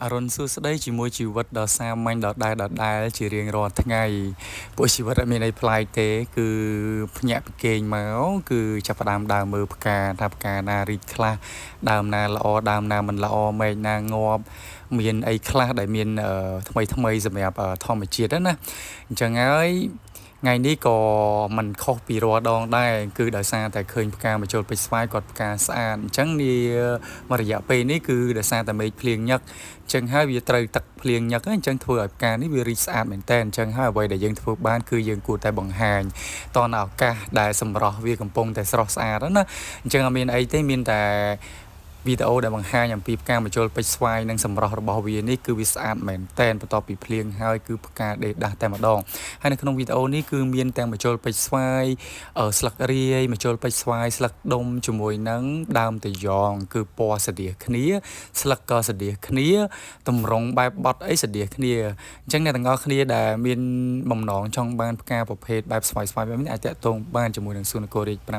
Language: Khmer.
អរុនសួស្ដីជាមួយជីវិតដ៏សាមញ្ញដដែលជារៀងរាល់ថ្ងៃពួកជីវិតអត់មានអីប្លែកទេគឺភ្ញាក់ពីគេងមកគឺចាប់ផ្ដើមដើរមើលផ្កាថាផ្កាណារីកខ្លះដើមណាល្អដើមណាមិនល្អមែកណាងាប់មានអីខ្លះដែលមានថ្មីថ្មីសម្រាប់ធម្មជាតិណាអញ្ចឹងហើយថ្ងៃនេះក៏មិនខុសពីរាល់ដងដែរគឺដោយសារតែឃើញផ្កាមកចូលពេជ្រស្វាយគាត់ផ្កាស្អាតអញ្ចឹងនាមួយរយៈពេលនេះគឺដោយសារតែមេឃភ្លៀងញឹកអញ្ចឹងហើយវាត្រូវទឹកភ្លៀងញឹកអញ្ចឹងធ្វើឲ្យផ្កានេះវារីកស្អាតមែនតើអញ្ចឹងហើយអ្វីដែលយើងធ្វើបានគឺយើងគួរតែបង្ហាញតនឱកាសដែលសម្រស់វាកំពុងតែស្រស់ស្អាតណាអញ្ចឹងអត់មានអីទេមានតែវីដេអូដែលបង្ហាញអំពីផ្កាម្ជុលពេជ្រស្វាយនិងសម្រស់របស់វានេះគឺវាស្អាតមែនតែនបន្ទាប់ពីភ្លៀងហើយគឺផ្កាដេកដាស់តែម្ដងហើយនៅក្នុងវីដេអូនេះគឺមានទាំងម្ជុលពេជ្រស្វាយស្លឹករាយម្ជុលពេជ្រស្វាយស្លឹកដុំជាមួយនឹងដើមតាយ៉ងគឺពណ៌ស្រដៀសគ្នាស្លឹកក៏ស្រដៀសគ្នាតម្រង់បែបបត់អីស្រដៀសគ្នាអញ្ចឹងអ្នកទាំងអស់គ្នាដែលមានបំណងចង់បានផ្កាប្រភេទបែបស្វាយបែបនេះអាចតាក់ទងបានជាមួយនឹងសួនអង្គររាជ5